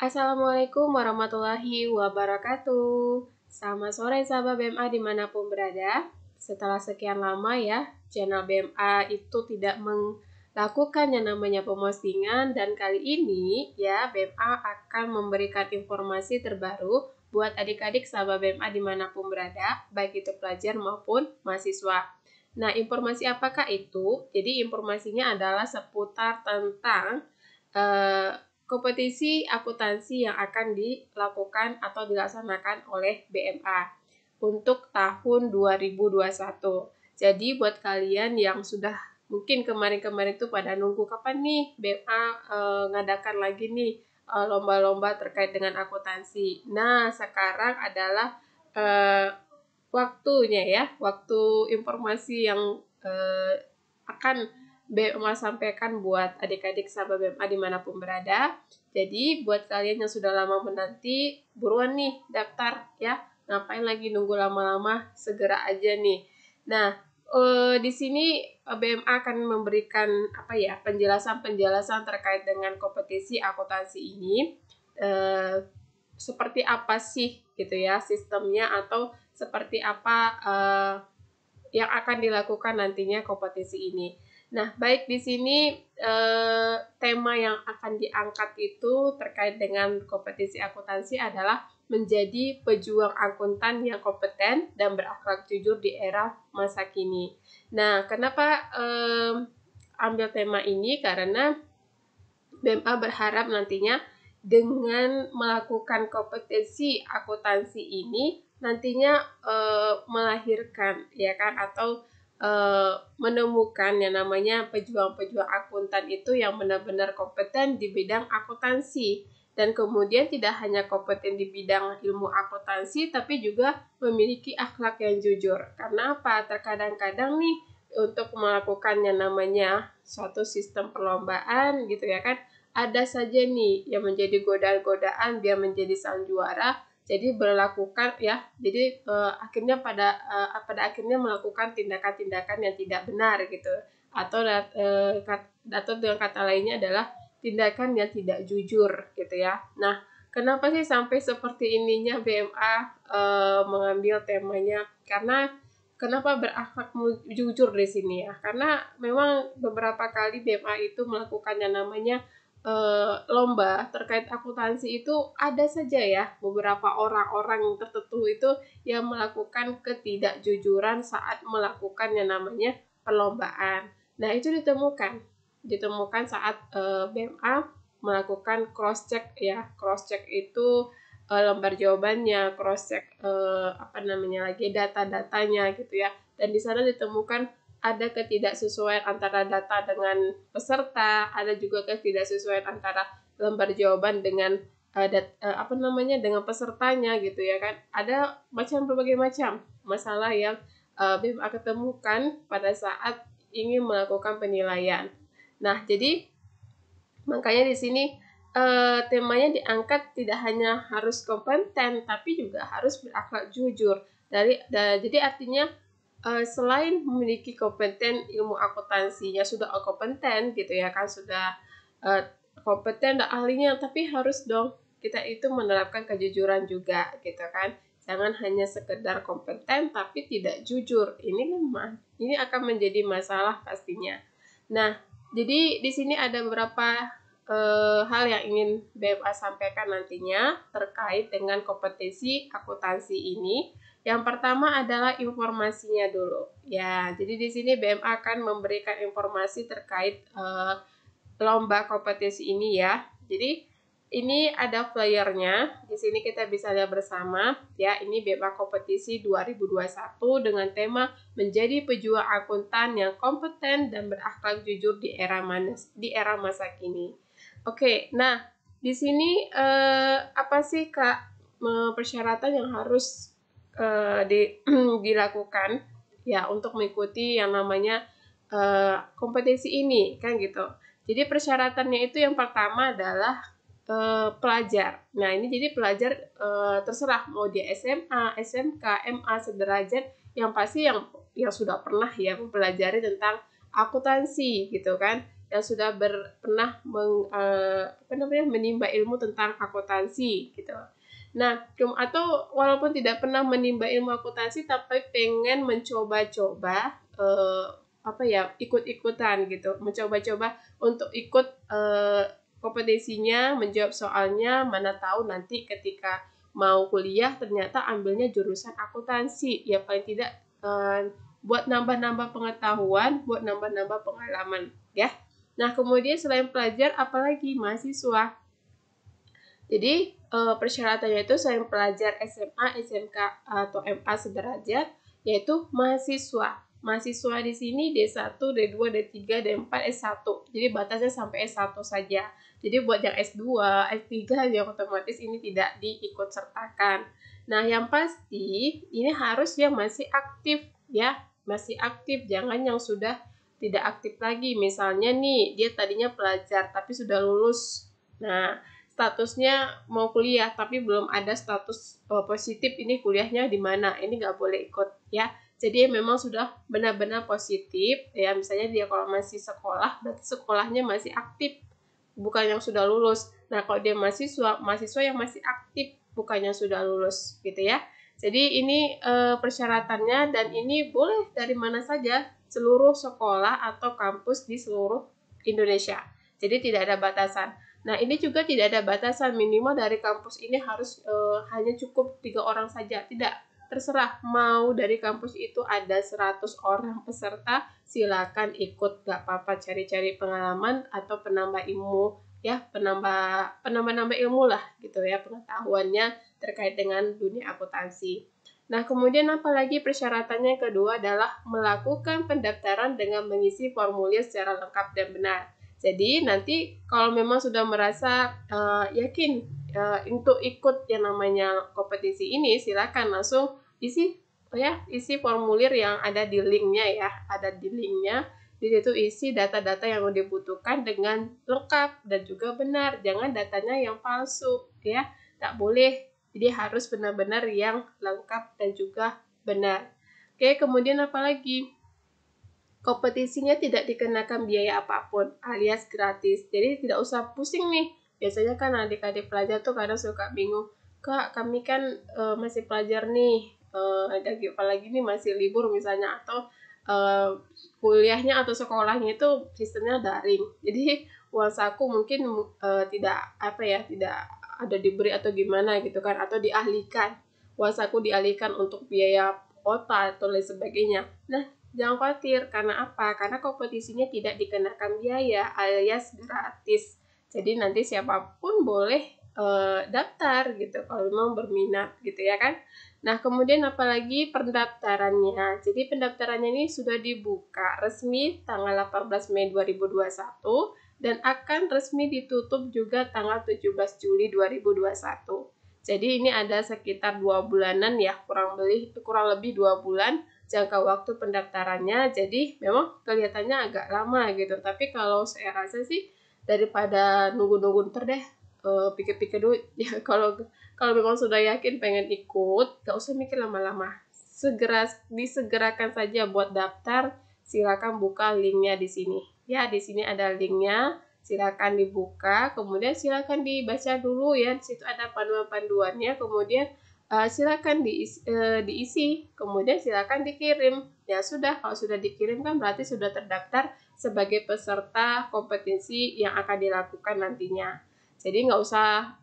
Assalamualaikum warahmatullahi wabarakatuh. Selamat sore sahabat BMA dimanapun berada. Setelah sekian lama ya, channel BMA itu tidak melakukan yang namanya pemostingan, dan kali ini ya BMA akan memberikan informasi terbaru buat adik-adik sahabat BMA dimanapun berada, baik itu pelajar maupun mahasiswa. Nah, informasi apakah itu? Jadi informasinya adalah seputar tentang kompetisi akuntansi yang akan dilakukan atau dilaksanakan oleh BMA untuk tahun 2021. Jadi buat kalian yang sudah mungkin kemarin-kemarin itu pada nunggu kapan nih BMA ngadakan lagi nih lomba-lomba terkait dengan akuntansi. Nah, sekarang adalah waktunya ya, waktu informasi yang akan BMA sampaikan buat adik-adik sahabat BMA dimanapun berada. Jadi buat kalian yang sudah lama menanti, buruan nih daftar ya. Ngapain lagi nunggu lama-lama, segera aja nih. Nah, di sini BMA akan memberikan penjelasan-penjelasan terkait dengan kompetisi akuntansi ini. Seperti apa sih gitu ya sistemnya, atau seperti apa yang akan dilakukan nantinya kompetisi ini. Nah, baik di sini tema yang akan diangkat itu terkait dengan kompetisi akuntansi adalah menjadi pejuang akuntan yang kompeten dan berakhlak jujur di era masa kini. Nah, kenapa ambil tema ini? Karena BMA berharap nantinya dengan melakukan kompetisi akuntansi ini nantinya melahirkan ya kan, atau menemukan yang namanya pejuang-pejuang akuntan itu yang benar-benar kompeten di bidang akuntansi, dan kemudian tidak hanya kompeten di bidang ilmu akuntansi tapi juga memiliki akhlak yang jujur. Karena apa? Terkadang-kadang nih untuk melakukan yang namanya suatu sistem perlombaan gitu ya kan, ada saja nih yang menjadi godaan-godaan biar menjadi sang juara, jadi berlakukan ya, jadi akhirnya pada akhirnya melakukan tindakan-tindakan yang tidak benar gitu, atau dengan kata lainnya adalah tindakan yang tidak jujur gitu ya. Nah, kenapa sih sampai seperti ininya BMA mengambil temanya? Karena kenapa berakhlak jujur di sini ya? Karena memang beberapa kali BMA itu melakukan yang namanya lomba terkait akuntansi, itu ada saja ya beberapa orang-orang tertentu itu yang melakukan ketidakjujuran saat melakukan yang namanya perlombaan. Nah, itu ditemukan saat BMA melakukan cross check ya. Cross check itu lembar jawabannya, cross check data-datanya gitu ya. Dan di sana ditemukan ada ketidaksesuaian antara data dengan peserta, ada juga ketidaksesuaian antara lembar jawaban dengan dengan pesertanya gitu ya kan. Ada berbagai macam masalah yang BMA ketemukan pada saat ingin melakukan penilaian. Nah, jadi makanya di sini temanya diangkat tidak hanya harus kompeten tapi juga harus berakhlak jujur. Jadi artinya selain memiliki kompeten ilmu akuntansinya sudah kompeten gitu ya kan, sudah kompeten dan ahlinya, tapi harus dong kita itu menerapkan kejujuran juga gitu kan. Jangan hanya sekedar kompeten tapi tidak jujur. Ini akan menjadi masalah pastinya. Nah, jadi di sini ada beberapa hal yang ingin BMA sampaikan nantinya terkait dengan kompetisi akuntansi ini. Yang pertama adalah informasinya dulu. Ya, jadi di sini BMA akan memberikan informasi terkait lomba kompetisi ini ya. Jadi ini ada flyernya. Di sini kita bisa lihat bersama ya. Ini BMA kompetisi 2021 dengan tema menjadi pejuang akuntan yang kompeten dan berakhlak jujur di era masa kini. Oke, nah di sini apa sih Kak persyaratan yang harus dilakukan ya untuk mengikuti yang namanya kompetisi ini kan gitu. Jadi persyaratannya itu yang pertama adalah pelajar. Nah, ini jadi pelajar terserah mau dia SMA, SMK, MA sederajat, yang pasti yang sudah pernah ya mempelajari tentang akuntansi gitu kan. yang sudah pernah menimba ilmu tentang akuntansi gitu. Nah, atau walaupun tidak pernah menimba ilmu akuntansi tapi pengen mencoba-coba ikut-ikutan gitu, mencoba-coba untuk ikut kompetisinya, menjawab soalnya, mana tahu nanti ketika mau kuliah ternyata ambilnya jurusan akuntansi, ya paling tidak buat nambah-nambah pengetahuan, buat nambah-nambah pengalaman, ya. Nah, kemudian selain pelajar, apalagi mahasiswa. Jadi, persyaratannya itu selain pelajar SMA, SMK, atau MA sederajat, yaitu mahasiswa. Mahasiswa di sini D1, D2, D3, D4, S1. Jadi, batasnya sampai S1 saja. Jadi, buat yang S2, S3, yang otomatis ini tidak diikut sertakan. Nah, yang pasti, ini harus yang masih aktif, ya. Masih aktif, jangan yang sudah tidak aktif lagi. Misalnya nih, dia tadinya pelajar, tapi sudah lulus. Nah, statusnya mau kuliah tapi belum ada status positif ini kuliahnya di mana, ini nggak boleh ikut, ya. Jadi memang sudah benar-benar positif, ya. Misalnya dia kalau masih sekolah, berarti sekolahnya masih aktif, bukan yang sudah lulus. Nah, kalau dia mahasiswa yang masih aktif, bukan yang sudah lulus, gitu ya. Jadi ini persyaratannya, dan ini boleh dari mana saja, seluruh sekolah atau kampus di seluruh Indonesia. Jadi tidak ada batasan. Nah, ini juga tidak ada batasan, minimal dari kampus ini harus hanya cukup 3 orang saja. Tidak, terserah mau dari kampus itu ada 100 orang peserta, silakan ikut, gak apa-apa, cari-cari pengalaman atau penambah ilmu, ya, penambah ilmu lah gitu ya, pengetahuannya terkait dengan dunia akuntansi. Nah, kemudian apalagi persyaratannya yang kedua adalah melakukan pendaftaran dengan mengisi formulir secara lengkap dan benar. Jadi nanti kalau memang sudah merasa yakin untuk ikut yang namanya kompetisi ini, silakan langsung isi formulir yang ada di linknya, ya, ada di linknya. Di situ isi data-data yang dibutuhkan dengan lengkap dan juga benar. Jangan datanya yang palsu, ya, tak boleh. Jadi harus benar-benar yang lengkap dan juga benar. Oke, kemudian apalagi? Kompetisinya tidak dikenakan biaya apapun, alias gratis. Jadi tidak usah pusing nih. Biasanya kan adik-adik pelajar tuh kadang suka bingung, Kak, kami kan masih pelajar nih, apalagi nih masih libur misalnya, atau kuliahnya atau sekolahnya itu sistemnya daring. Jadi uang saku mungkin tidak ada diberi atau gimana gitu kan, atau dialihkan. Uang saku dialihkan untuk biaya kota atau lain sebagainya. Nah, jangan khawatir, karena apa? Karena kompetisinya tidak dikenakan biaya alias gratis. Jadi nanti siapapun boleh daftar gitu kalau memang berminat gitu ya kan. Nah, kemudian apalagi pendaftarannya. Jadi pendaftarannya ini sudah dibuka resmi tanggal 18 Mei 2021 dan akan resmi ditutup juga tanggal 17 Juli 2021. Jadi ini ada sekitar 2 bulanan ya, kurang lebih 2 bulan jangka waktu pendaftarannya. Jadi memang kelihatannya agak lama gitu, tapi kalau saya rasa sih daripada nunggu-nunggu ntar deh, pikir-pikir dulu ya. Kalau memang sudah yakin pengen ikut, gak usah mikir lama-lama, disegerakan saja buat daftar. Silakan buka linknya di sini ya, di sini ada linknya, silakan dibuka, kemudian silakan dibaca dulu ya. Di situ ada panduan-panduannya, kemudian silakan diisi, kemudian silakan dikirim. Ya sudah, kalau sudah dikirim kan berarti sudah terdaftar sebagai peserta kompetisi yang akan dilakukan nantinya. Jadi nggak usah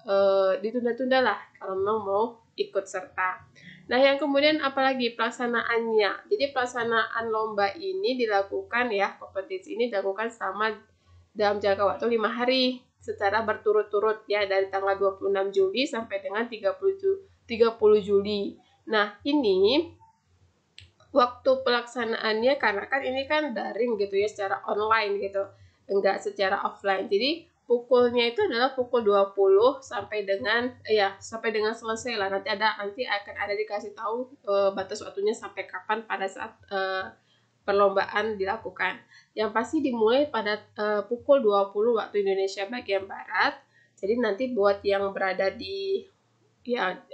ditunda-tunda lah kalau memang mau ikut serta. Nah, yang kemudian apalagi pelaksanaannya. Jadi pelaksanaan lomba ini dilakukan ya, kompetisi ini dilakukan selama dalam jangka waktu 5 hari secara berturut-turut ya, dari tanggal 26 Juli sampai dengan 30 Juli. Nah, ini waktu pelaksanaannya karena kan ini kan daring gitu ya, secara online gitu, enggak secara offline. Jadi pukulnya itu adalah pukul 20 sampai dengan selesai lah. Nanti akan ada dikasih tahu batas waktunya sampai kapan pada saat perlombaan dilakukan. Yang pasti dimulai pada pukul 20 waktu Indonesia bagian barat. Jadi nanti buat yang berada di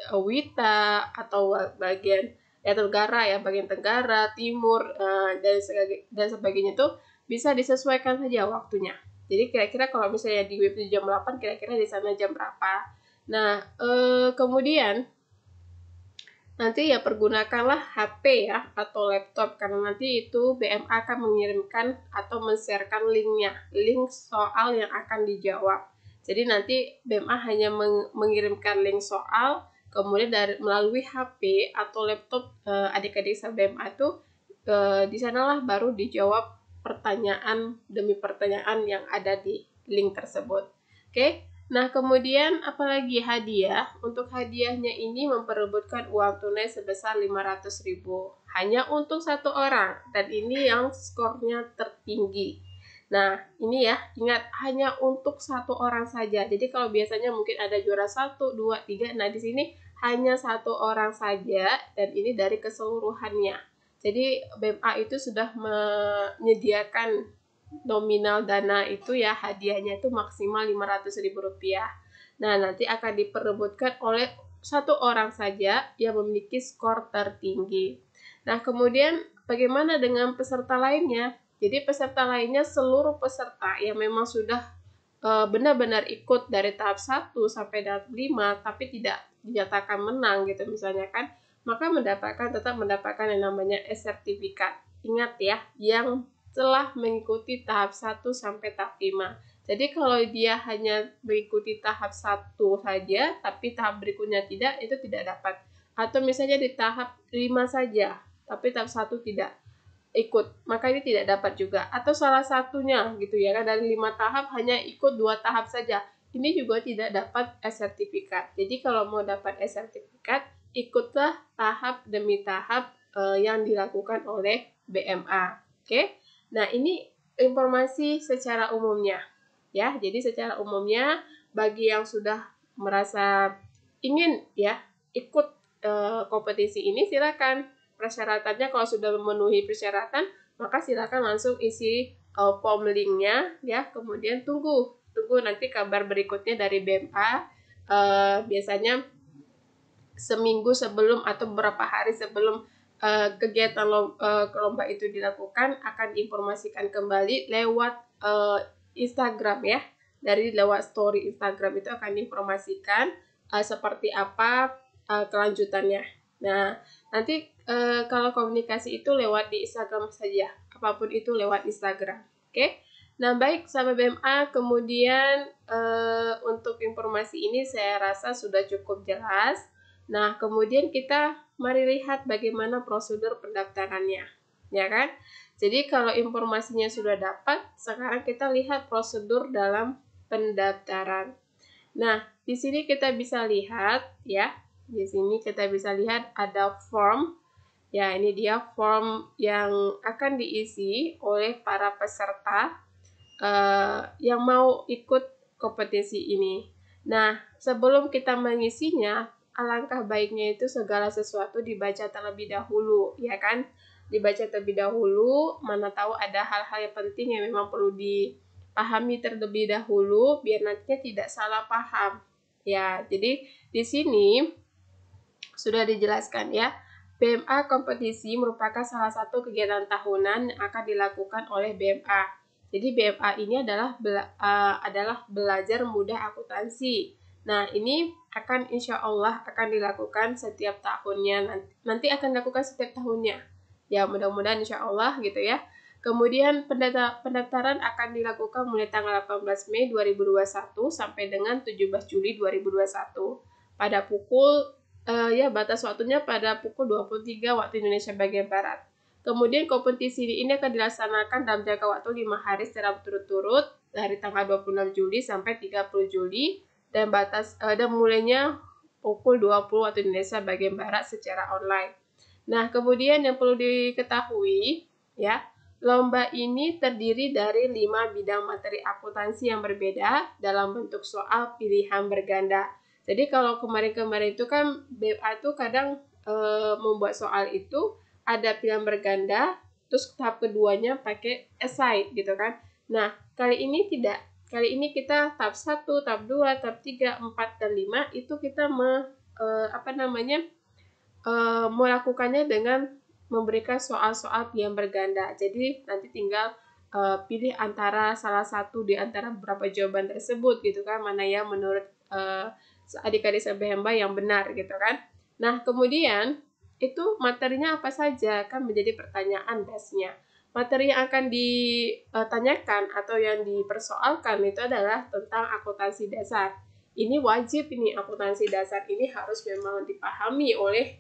Wita atau bagian Tenggara ya, bagian Tenggara, Timur dan sebagainya tuh bisa disesuaikan saja waktunya. Jadi kira-kira kalau misalnya di web itu jam 8, kira-kira di sana jam berapa. Nah, kemudian nanti ya pergunakanlah HP ya atau laptop, karena nanti itu BMA akan mengirimkan atau men-sharekan link soal yang akan dijawab. Jadi nanti BMA hanya mengirimkan link soal, kemudian melalui HP atau laptop adik-adik BMA itu di sanalah baru dijawab pertanyaan demi pertanyaan yang ada di link tersebut. Oke. Nah, kemudian apalagi hadiah? Untuk hadiahnya ini memperebutkan uang tunai sebesar 500.000 hanya untuk satu orang, dan ini yang skornya tertinggi. Nah, ini ya, ingat hanya untuk satu orang saja. Jadi kalau biasanya mungkin ada juara 1, 2, 3, nah di sini hanya satu orang saja, dan ini dari keseluruhannya. Jadi BMA itu sudah menyediakan nominal dana itu ya, hadiahnya itu maksimal Rp500.000. Nah, nanti akan diperebutkan oleh satu orang saja yang memiliki skor tertinggi. Nah, kemudian bagaimana dengan peserta lainnya? Jadi peserta lainnya seluruh peserta yang memang sudah benar-benar ikut dari tahap 1 sampai tahap 5 tapi tidak dinyatakan menang gitu misalnya kan, maka tetap mendapatkan yang namanya e-sertifikat. Ingat ya, yang telah mengikuti tahap 1 sampai tahap 5. Jadi kalau dia hanya mengikuti tahap 1 saja, tapi tahap berikutnya tidak, itu tidak dapat. Atau misalnya di tahap 5 saja, tapi tahap 1 tidak ikut, maka ini tidak dapat juga. Atau salah satunya gitu ya kan, dari 5 tahap hanya ikut 2 tahap saja, ini juga tidak dapat e-sertifikat. Jadi kalau mau dapat e-sertifikat, ikutlah tahap demi tahap yang dilakukan oleh BMA. Oke? Nah, ini informasi secara umumnya ya. Jadi secara umumnya bagi yang sudah merasa ingin ya ikut kompetisi ini, silakan. Persyaratannya kalau sudah memenuhi persyaratan, maka silakan langsung isi form linknya ya. Kemudian tunggu nanti kabar berikutnya dari BMA. Biasanya seminggu sebelum atau beberapa hari sebelum kegiatan lomba itu dilakukan, akan diinformasikan kembali lewat Instagram ya. Dari lewat story Instagram itu akan diinformasikan seperti apa kelanjutannya. Nah, nanti kalau komunikasi itu lewat di Instagram saja, apapun itu lewat Instagram. Oke? Nah, baik sahabat BMA, kemudian untuk informasi ini saya rasa sudah cukup jelas. Nah, kemudian kita mari lihat bagaimana prosedur pendaftarannya, ya kan? Jadi kalau informasinya sudah dapat, sekarang kita lihat prosedur dalam pendaftaran. Nah, di sini kita bisa lihat ya, di sini kita bisa lihat ada form. Ya, ini dia form yang akan diisi oleh para peserta yang mau ikut kompetisi ini. Nah, sebelum kita mengisinya, alangkah baiknya itu segala sesuatu dibaca terlebih dahulu, ya kan? Dibaca terlebih dahulu, mana tahu ada hal-hal yang penting yang memang perlu dipahami terlebih dahulu, biar nantinya tidak salah paham. Ya, jadi di sini sudah dijelaskan ya, BMA kompetisi merupakan salah satu kegiatan tahunan yang akan dilakukan oleh BMA. Jadi BMA ini adalah belajar mudah akuntansi. Nah, ini akan insya Allah akan dilakukan setiap tahunnya, nanti akan dilakukan setiap tahunnya. Ya, mudah-mudahan insya Allah gitu ya. Kemudian pendaftaran akan dilakukan mulai tanggal 18 Mei 2021 sampai dengan 17 Juli 2021 pada pukul batas waktunya pada pukul 23 waktu Indonesia bagian Barat. Kemudian kompetisi ini akan dilaksanakan dalam jangka waktu 5 hari secara berturut-turut dari tanggal 26 Juli sampai 30 Juli dan mulainya pukul 20 waktu Indonesia bagian Barat secara online. Nah, kemudian yang perlu diketahui ya, lomba ini terdiri dari 5 bidang materi akuntansi yang berbeda dalam bentuk soal pilihan berganda. Jadi kalau kemarin-kemarin itu kan BMA itu kadang membuat soal itu ada pilihan berganda, terus tahap keduanya pakai esai gitu kan. Nah, kali ini tidak. Kali ini kita tahap 1, tahap 2, tahap 3, 4, dan 5 itu kita melakukannya dengan memberikan soal-soal pilihan berganda. Jadi nanti tinggal pilih antara salah satu di antara beberapa jawaban tersebut gitu kan, mana yang menurut adik-adik sebehamba yang benar gitu kan. Nah, kemudian itu materinya apa saja kan menjadi pertanyaan dasarnya. Materi yang akan ditanyakan atau yang dipersoalkan itu adalah tentang akuntansi dasar. Ini wajib, ini akuntansi dasar ini harus memang dipahami oleh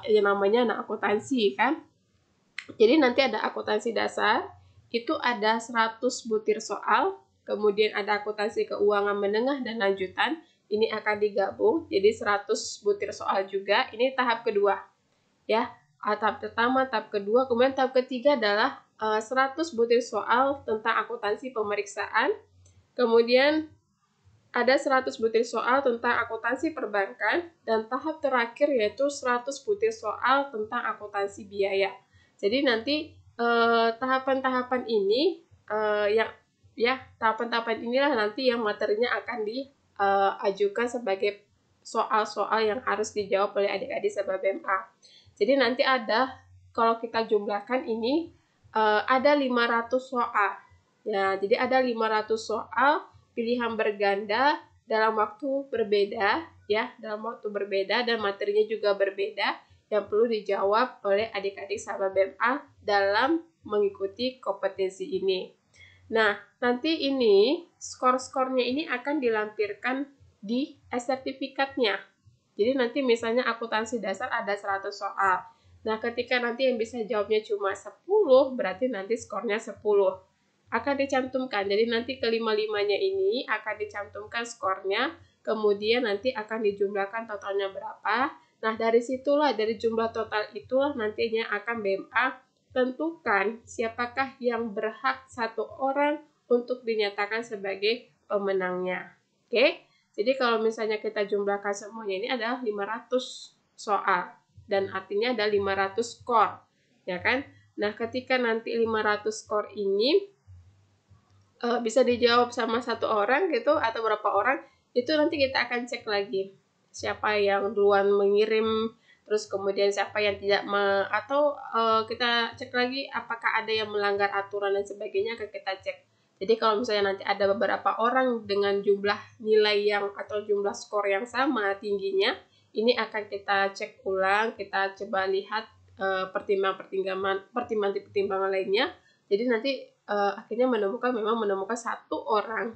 yang namanya anak akuntansi kan. Jadi nanti ada akuntansi dasar, itu ada 100 butir soal, kemudian ada akuntansi keuangan menengah dan lanjutan, ini akan digabung jadi 100 butir soal juga. Ini tahap kedua ya. Tahap pertama, tahap kedua, kemudian tahap ketiga adalah 100 butir soal tentang akuntansi pemeriksaan. Kemudian ada 100 butir soal tentang akuntansi perbankan, dan tahap terakhir yaitu 100 butir soal tentang akuntansi biaya. Jadi nanti tahapan-tahapan ini tahapan-tahapan inilah nanti yang materinya akan diajukan sebagai soal-soal yang harus dijawab oleh adik-adik sebab BMA. Jadi nanti ada, kalau kita jumlahkan ini ada 500 soal. Ya, jadi ada 500 soal pilihan berganda dalam waktu berbeda ya, dalam waktu berbeda dan materinya juga berbeda yang perlu dijawab oleh adik-adik sahabat BMA dalam mengikuti kompetensi ini. Nah, nanti ini skor-skornya ini akan dilampirkan di sertifikatnya. Jadi nanti misalnya akuntansi dasar ada 100 soal. Nah, ketika nanti yang bisa jawabnya cuma 10, berarti nanti skornya 10. Akan dicantumkan, jadi nanti kelima-limanya ini akan dicantumkan skornya, kemudian nanti akan dijumlahkan totalnya berapa. Nah, dari situlah, dari jumlah total itulah nantinya akan BMA tentukan siapakah yang berhak satu orang untuk dinyatakan sebagai pemenangnya. Oke, jadi kalau misalnya kita jumlahkan semuanya ini adalah 500 soal, dan artinya ada 500 skor, ya kan? Nah, ketika nanti 500 skor ini bisa dijawab sama satu orang gitu atau berapa orang, itu nanti kita akan cek lagi siapa yang duluan mengirim, terus kemudian siapa yang tidak atau kita cek lagi apakah ada yang melanggar aturan dan sebagainya, akan kita cek. Jadi kalau misalnya nanti ada beberapa orang dengan jumlah nilai yang atau jumlah skor yang sama tingginya, ini akan kita cek ulang, kita coba lihat pertimbangan lainnya. Jadi nanti akhirnya menemukan satu orang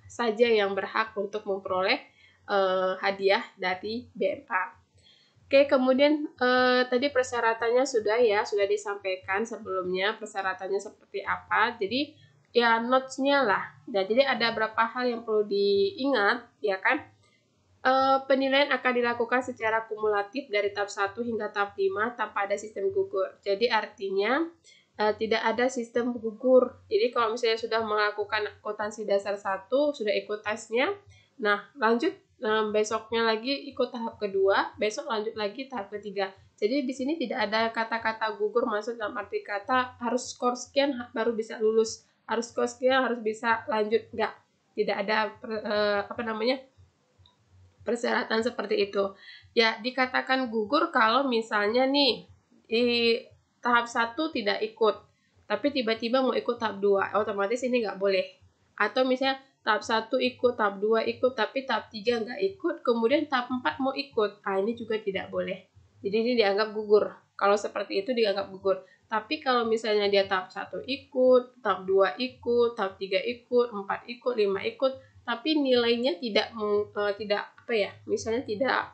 saja yang berhak untuk memperoleh hadiah dari BMA. Oke, kemudian tadi persyaratannya sudah disampaikan sebelumnya, persyaratannya seperti apa. Jadi ya notes-nya lah. Nah, jadi ada beberapa hal yang perlu diingat, ya kan? Penilaian akan dilakukan secara kumulatif dari tahap 1 hingga tahap 5 tanpa ada sistem gugur. Jadi artinya tidak ada sistem gugur. Jadi kalau misalnya sudah melakukan akuntansi dasar 1, sudah ikut tesnya, nah lanjut besoknya lagi ikut tahap kedua, besok lanjut lagi tahap ketiga. Jadi di sini tidak ada kata-kata gugur, maksud dalam arti kata harus skor sekian baru bisa lulus, harus skor sekian harus bisa lanjut, enggak. Tidak ada persyaratan seperti itu. Ya, dikatakan gugur kalau misalnya nih di tahap 1 tidak ikut, tapi tiba-tiba mau ikut tahap 2, otomatis ini nggak boleh. Atau misalnya tahap 1 ikut, tahap 2 ikut, tapi tahap 3 nggak ikut, kemudian tahap 4 mau ikut. Ini juga tidak boleh. Jadi ini dianggap gugur. Kalau seperti itu dianggap gugur. Tapi kalau misalnya dia tahap 1 ikut, tahap 2 ikut, tahap 3 ikut, 4 ikut, 5 ikut, tapi nilainya misalnya tidak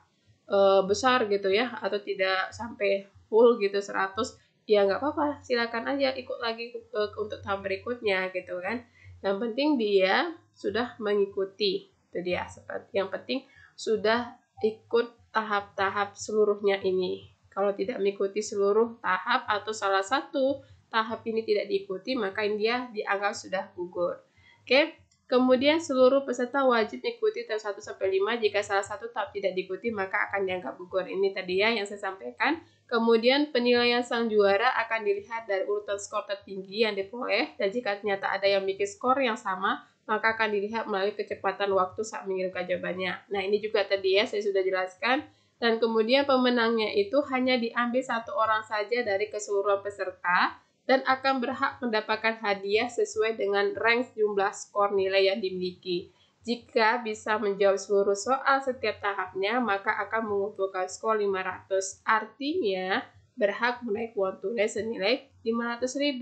besar gitu ya, atau tidak sampai full gitu 100, ya nggak apa-apa, silakan aja ikut lagi untuk tahap berikutnya gitu kan. Yang penting dia sudah mengikuti, itu dia. Yang penting sudah ikut tahap-tahap seluruhnya ini. Kalau tidak mengikuti seluruh tahap atau salah satu tahap ini tidak diikuti, maka dia dianggap sudah gugur. Oke. Kemudian seluruh peserta wajib mengikuti tahap 1 sampai 5. Jika salah satu tahap tidak diikuti, maka akan dianggap gugur. Ini tadi ya yang saya sampaikan. Kemudian penilaian sang juara akan dilihat dari urutan skor tertinggi yang diperoleh, dan jika ternyata ada yang memiliki skor yang sama, maka akan dilihat melalui kecepatan waktu saat mengirimkan jawabannya. Nah, ini juga tadi ya saya sudah jelaskan. Dan kemudian pemenangnya itu hanya diambil satu orang saja dari keseluruhan peserta, dan akan berhak mendapatkan hadiah sesuai dengan rank jumlah skor nilai yang dimiliki. Jika bisa menjawab seluruh soal setiap tahapnya, maka akan mengumpulkan skor 500. Artinya, berhak menaik uang tunai senilai 500.000,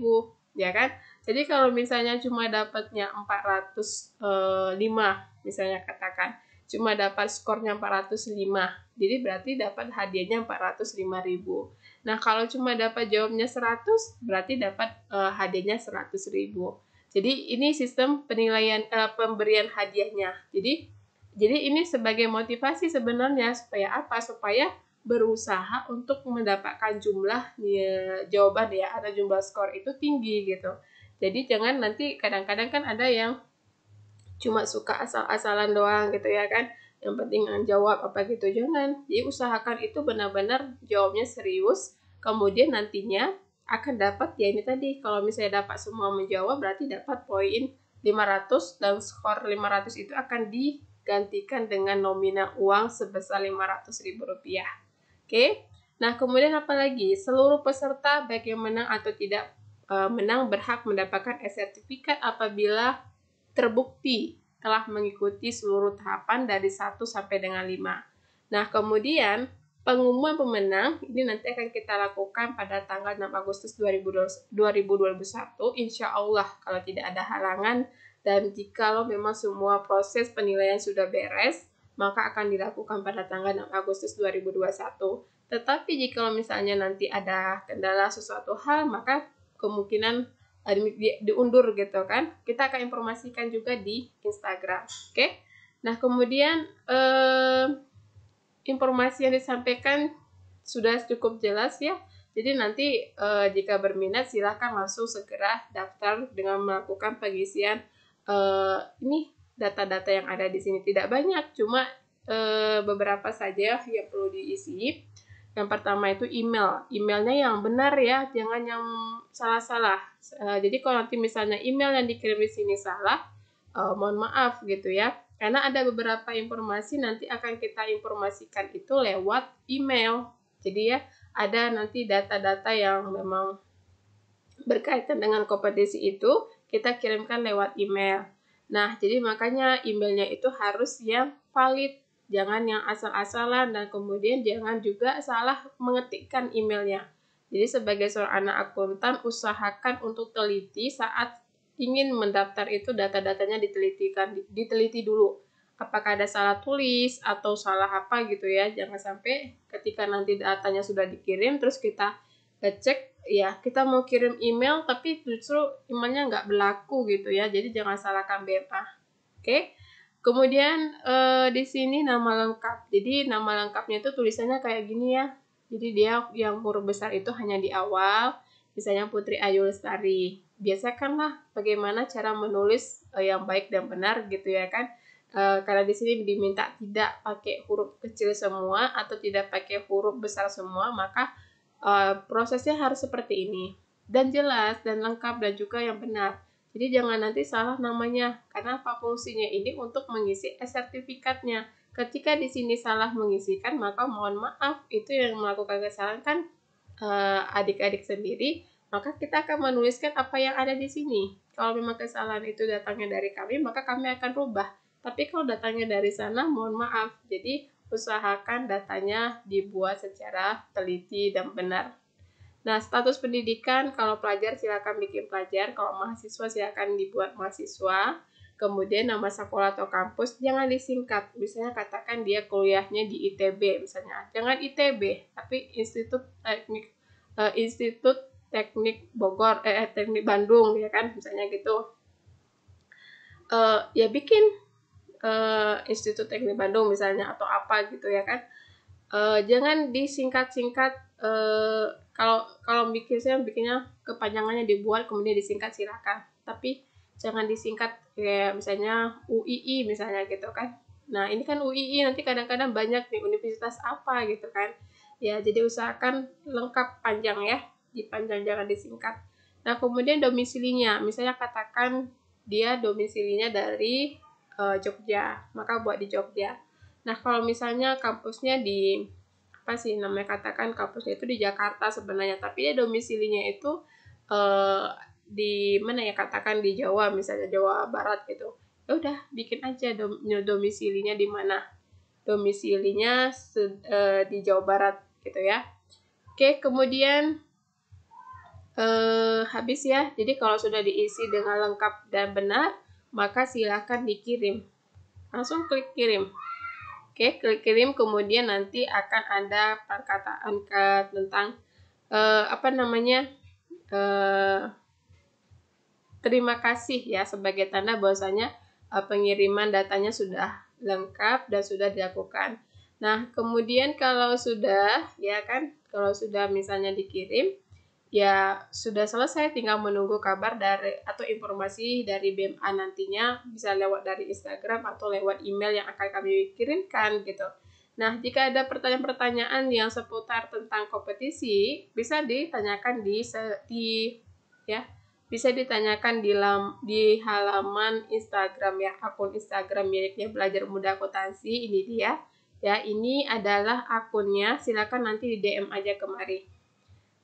ya kan? Jadi kalau misalnya cuma dapatnya 405, misalnya katakan, cuma dapat skornya 405, jadi berarti dapat hadiahnya 405.000. Nah, kalau cuma dapat jawabnya 100, berarti dapat hadiahnya 100.000. Jadi ini sistem penilaian pemberian hadiahnya. Jadi ini sebagai motivasi sebenarnya supaya apa? Supaya berusaha untuk mendapatkan jumlah jawaban ya atau jumlah skor itu tinggi gitu. Jadi jangan nanti kadang-kadang kan ada yang cuma suka asal-asalan doang gitu ya kan. Yang penting jawab apa gitu, jangan. Jadi usahakan itu benar-benar jawabnya serius. Kemudian nantinya akan dapat ya ini tadi, kalau misalnya dapat semua menjawab berarti dapat poin 500 dan skor 500 itu akan digantikan dengan nominal uang sebesar Rp500.000. Oke. Nah, kemudian apa lagi? Seluruh peserta baik yang menang atau tidak menang berhak mendapatkan sertifikat apabila terbukti telah mengikuti seluruh tahapan dari 1 sampai dengan 5. Nah, kemudian pengumuman pemenang ini nanti akan kita lakukan pada tanggal 6 Agustus 2021, insya Allah kalau tidak ada halangan, dan jikalau memang semua proses penilaian sudah beres, maka akan dilakukan pada tanggal 6 Agustus 2021. Tetapi jikalau misalnya nanti ada kendala sesuatu hal, maka kemungkinan diundur gitu kan. Kita akan informasikan juga di Instagram. Oke. Nah, kemudian informasi yang disampaikan sudah cukup jelas ya. Jadi nanti jika berminat silahkan langsung segera daftar dengan melakukan pengisian ini data-data yang ada di sini. Tidak banyak, cuma beberapa saja yang perlu diisi. Yang pertama itu email. Emailnya yang benar ya, jangan yang salah-salah. Jadi kalau nanti misalnya email yang dikirim di sini salah, mohon maaf gitu ya. Karena ada beberapa informasi nanti akan kita informasikan itu lewat email. Jadi ya, ada nanti data-data yang memang berkaitan dengan kompetisi itu, kita kirimkan lewat email. Nah, jadi makanya emailnya itu harus yang valid. Jangan yang asal-asalan dan kemudian jangan juga salah mengetikkan emailnya. Jadi sebagai seorang anak akuntan, usahakan untuk teliti saat ingin mendaftar itu data-datanya diteliti dulu. Apakah ada salah tulis atau salah apa gitu ya. Jangan sampai ketika nanti datanya sudah dikirim terus kita cek ya kita mau kirim email tapi justru emailnya nggak berlaku gitu ya. Jadi jangan salahkan BMA. Oke. Kemudian di sini nama lengkap. Jadi nama lengkapnya itu tulisannya kayak gini ya. Jadi dia yang huruf besar itu hanya di awal. Misalnya Putri Ayu Lestari. Biasakanlah bagaimana cara menulis yang baik dan benar gitu ya kan. Karena di sini diminta tidak pakai huruf kecil semua atau tidak pakai huruf besar semua, maka prosesnya harus seperti ini. Dan jelas dan lengkap dan juga yang benar. Jadi jangan nanti salah namanya, karena apa fungsinya ini untuk mengisi sertifikatnya. Ketika di sini salah mengisikan, maka mohon maaf, itu yang melakukan kesalahan kan adik-adik sendiri, maka kita akan menuliskan apa yang ada di sini. Kalau memang kesalahan itu datangnya dari kami, maka kami akan rubah. Tapi kalau datangnya dari sana, mohon maaf. Jadi usahakan datanya dibuat secara teliti dan benar. Nah, status pendidikan, kalau pelajar silakan bikin pelajar, kalau mahasiswa silakan dibuat mahasiswa. Kemudian nama sekolah atau kampus jangan disingkat. Misalnya katakan dia kuliahnya di ITB misalnya. Jangan ITB, tapi Institut Teknik Bogor, Teknik Bandung ya kan, misalnya gitu. Ya bikin Institut Teknik Bandung misalnya atau apa gitu ya kan. Jangan disingkat-singkat. Kalau bikinnya kepanjangannya dibuat kemudian disingkat silakan, tapi jangan disingkat kayak misalnya UII misalnya gitu kan. Nah ini kan UII nanti kadang-kadang banyak nih universitas apa gitu kan ya, jadi usahakan lengkap panjang ya, dipanjang jangan disingkat. Nah kemudian domisilinya, misalnya katakan dia domisilinya dari Jogja, maka buat di Jogja. Nah kalau misalnya kampusnya di apa sih namanya, katakan kampusnya itu di Jakarta sebenarnya, tapi dia domisilinya itu di mana ya, katakan di Jawa misalnya, Jawa Barat gitu. Ya udah bikin aja domisilinya di mana. Domisilinya di Jawa Barat gitu ya. Oke, kemudian habis ya. Jadi kalau sudah diisi dengan lengkap dan benar, maka silakan dikirim. Langsung klik kirim. Oke, klik kirim, kemudian nanti akan ada perkataan tentang terima kasih ya, sebagai tanda bahwasanya pengiriman datanya sudah lengkap dan sudah dilakukan. Nah, kemudian kalau sudah misalnya dikirim, ya sudah selesai, tinggal menunggu kabar atau informasi dari BMA nantinya, bisa lewat dari Instagram atau lewat email yang akan kami kirimkan gitu. Nah, jika ada pertanyaan-pertanyaan yang seputar tentang kompetisi, bisa ditanyakan bisa ditanyakan di halaman Instagram ya, akun Instagram miliknya Belajar Mudah Akuntansi. Ini dia. Ya, ini adalah akunnya. Silakan nanti di DM aja kemari.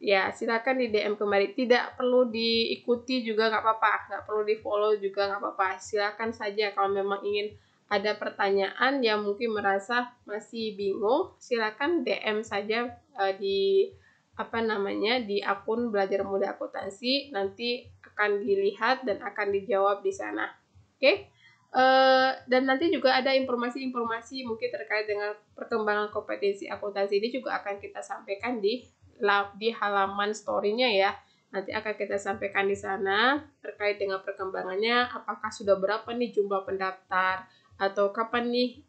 Ya, silakan di DM kemari. Tidak perlu diikuti juga nggak apa-apa, nggak perlu di follow juga nggak apa-apa. Silakan saja kalau memang ingin ada pertanyaan yang mungkin merasa masih bingung, silakan DM saja di akun Belajar Mudah Akuntansi. Nanti akan dilihat dan akan dijawab di sana. Oke? Dan nanti juga ada informasi-informasi mungkin terkait dengan perkembangan kompetensi akuntansi ini juga akan kita sampaikan di halaman story-nya ya. Nanti akan kita sampaikan di sana terkait dengan perkembangannya, apakah sudah berapa nih jumlah pendaftar, atau kapan nih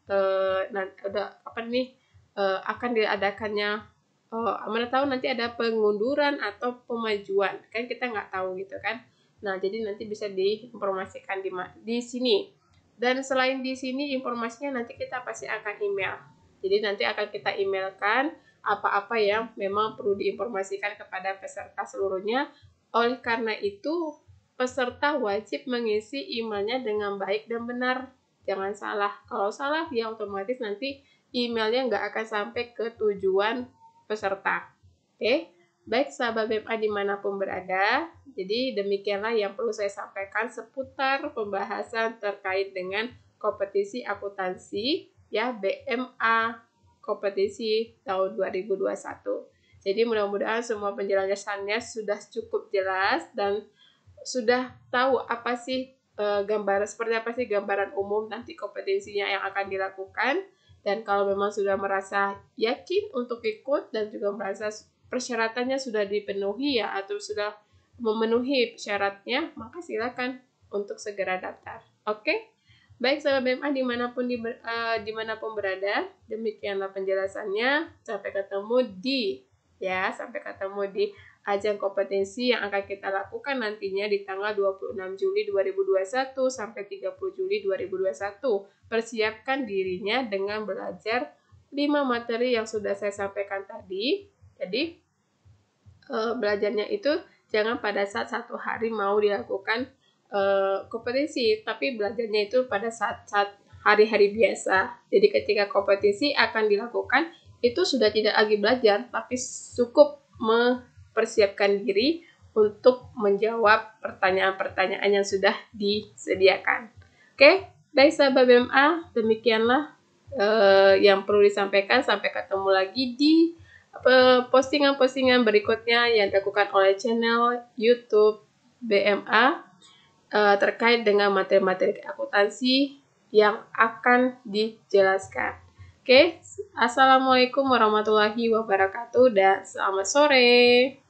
akan diadakannya, mana tahu nanti ada pengunduran atau pemajuan, kan kita nggak tahu gitu kan. Nah, jadi nanti bisa diinformasikan di sini. Dan selain di sini informasinya nanti kita pasti akan email. Jadi nanti akan kita emailkan apa-apa yang memang perlu diinformasikan kepada peserta seluruhnya. Oleh karena itu, peserta wajib mengisi emailnya dengan baik dan benar. Jangan salah. Kalau salah, ya otomatis nanti emailnya nggak akan sampai ke tujuan peserta. Oke? Baik sahabat BMA dimanapun berada, jadi demikianlah yang perlu saya sampaikan seputar pembahasan terkait dengan kompetisi akuntansi ya, BMA kompetisi tahun 2021. Jadi mudah-mudahan semua penjelasannya sudah cukup jelas dan sudah tahu apa sih seperti apa sih gambaran umum nanti kompetensinya yang akan dilakukan. Dan kalau memang sudah merasa yakin untuk ikut dan juga merasa persyaratannya sudah dipenuhi ya, atau sudah memenuhi syaratnya, maka silakan untuk segera daftar. Oke? Baik sahabat BMA dimanapun berada, demikianlah penjelasannya. Sampai ketemu di ajang kompetensi yang akan kita lakukan nantinya di tanggal 26 Juli 2021 sampai 30 Juli 2021. Persiapkan dirinya dengan belajar 5 materi yang sudah saya sampaikan tadi. Jadi, belajarnya itu jangan pada saat satu hari mau dilakukan kompetisi, tapi belajarnya itu pada saat hari-hari biasa. Jadi ketika kompetisi akan dilakukan, itu sudah tidak lagi belajar, tapi cukup mempersiapkan diri untuk menjawab pertanyaan-pertanyaan yang sudah disediakan. Oke, baik sahabat BMA, demikianlah yang perlu disampaikan. Sampai ketemu lagi di postingan-postingan berikutnya yang dilakukan oleh channel YouTube BMA terkait dengan materi-materi akuntansi yang akan dijelaskan. Oke, Assalamualaikum warahmatullahi wabarakatuh dan selamat sore.